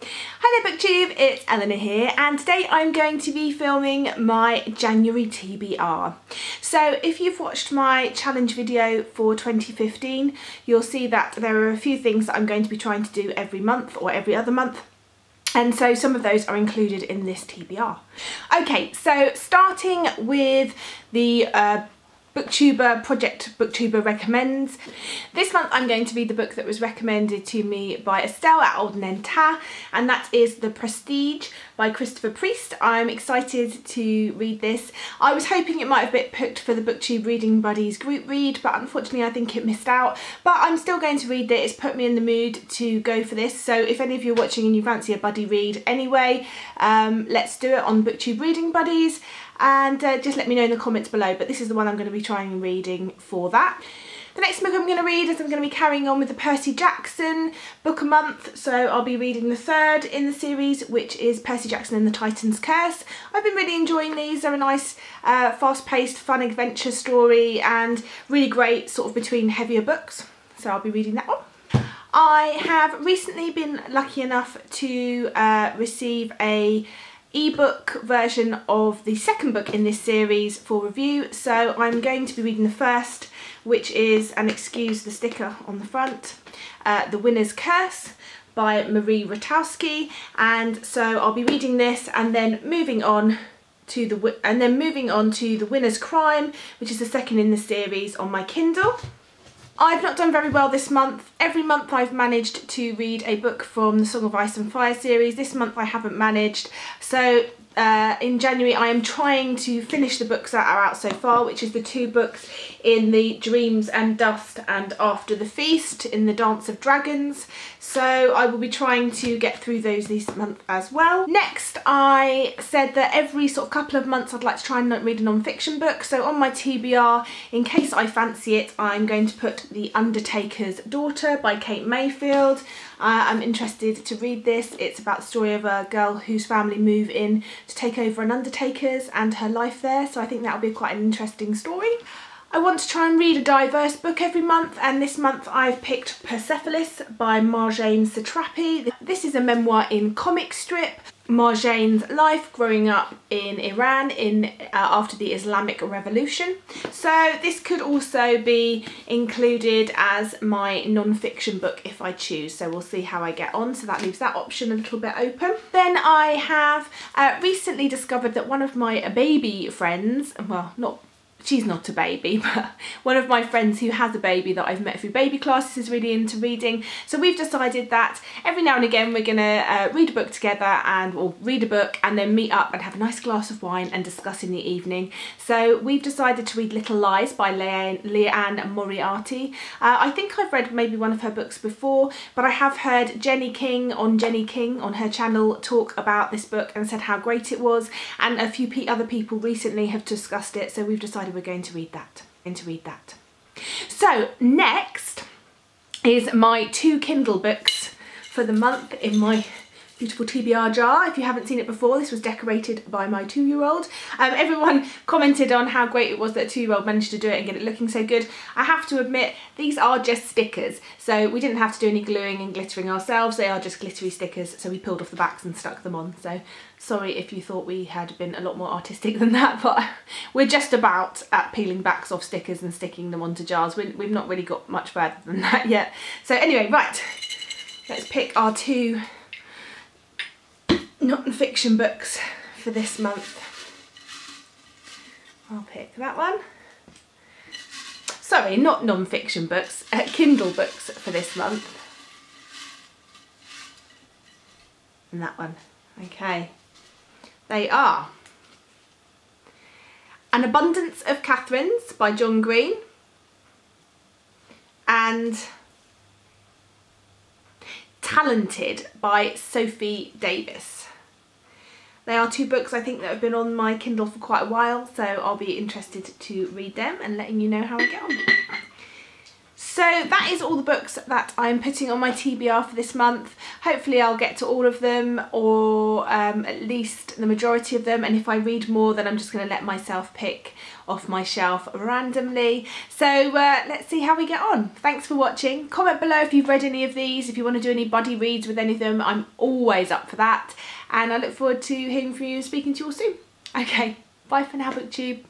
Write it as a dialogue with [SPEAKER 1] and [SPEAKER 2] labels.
[SPEAKER 1] Hi there BookTube, it's Eleanor here, and today I'm going to be filming my January TBR. So if you've watched my challenge video for 2015, you'll see that there are a few things that I'm going to be trying to do every month or every other month. And so some of those are included in this TBR. Okay, so starting with the Project Booktuber Recommends. This month I'm going to read the book that was recommended to me by Estelle at Alden End Ta, and that is The Prestige by Christopher Priest. I'm excited to read this. I was hoping it might have been picked for the BookTube Reading Buddies group read, but unfortunately I think it missed out. But I'm still going to read it. It's put me in the mood to go for this. So if any of you are watching and you fancy a buddy read anyway, let's do it on BookTube Reading Buddies. And just let me know in the comments below, but this is the one I'm going to be trying and reading for that. The next book I'm going to read is I'm going to be carrying on with the Percy Jackson book a month, so I'll be reading the third in the series, which is Percy Jackson and the Titan's Curse. I've been really enjoying these. They're a nice fast-paced fun adventure story and really great sort of between heavier books, so I'll be reading that one. I have recently been lucky enough to receive a ebook version of the second book in this series for review, so I'm going to be reading the first, which is, and excuse the sticker on the front, The Winner's Curse by Marie Ratowski. And so I'll be reading this and then moving on to The Winner's Crime, which is the second in the series, on my Kindle. I've not done very well this month. Every month I've managed to read a book from the Song of Ice and Fire series. This month I haven't managed. So in January I am trying to finish the books that are out so far, which is the two books in the Dreams and Dust and After the Feast in the Dance of Dragons. So I will be trying to get through those this month as well. Next, I said that every sort of couple of months I'd like to try and read a non-fiction book. So on my TBR, in case I fancy it, I'm going to put The Undertaker's Daughter by Kate Mayfield. I'm interested to read this. It's about the story of a girl whose family move in to take over an undertaker's and her life there, so I think that'll be quite an interesting story. I want to try and read a diverse book every month, and this month I've picked Persepolis by Marjane Satrapi. This is a memoir in comic strip. Marjane's life growing up in Iran after the Islamic Revolution. So this could also be included as my non-fiction book if I choose, so we'll see how I get on, so that leaves that option a little bit open. Then I have recently discovered that one of my baby friends, well, she's not a baby, but one of my friends who has a baby that I've met through baby classes is really into reading. So we've decided that every now and again we're gonna read a book together, or read a book and then meet up and have a nice glass of wine and discuss in the evening. So we've decided to read Little Lies by Leanne Moriarty. I think I've read maybe one of her books before, but I have heard Jenny King on her channel talk about this book and said how great it was, and a few other people recently have discussed it, so we've decided we're going to read that. So next is my two Kindle books for the month in my beautiful TBR jar. If you haven't seen it before, this was decorated by my 2-year-old. Everyone commented on how great it was that a 2-year-old managed to do it and get it looking so good. I have to admit, these are just stickers, so we didn't have to do any gluing and glittering ourselves. They are just glittery stickers, so we peeled off the backs and stuck them on. So sorry if you thought we had been a lot more artistic than that, but we're just about at peeling backs off stickers and sticking them onto jars. We've not really got much further than that yet. So anyway, right, let's pick our two non-fiction books for this month. I'll pick that one. Sorry, not non-fiction books, Kindle books for this month. And that one. Okay. They are An Abundance of Catherines by John Green and Talented by Sophie Davis. They are two books I think that have been on my Kindle for quite a while, so I'll be interested to read them and letting you know how I get on. So that is all the books that I'm putting on my TBR for this month. Hopefully I'll get to all of them, or at least the majority of them, and if I read more then I'm just going to let myself pick off my shelf randomly. So let's see how we get on. Thanks for watching. Comment below if you've read any of these, if you want to do any buddy reads with any of them. I'm always up for that, and I look forward to hearing from you and speaking to you all soon. Okay, bye for now, BookTube.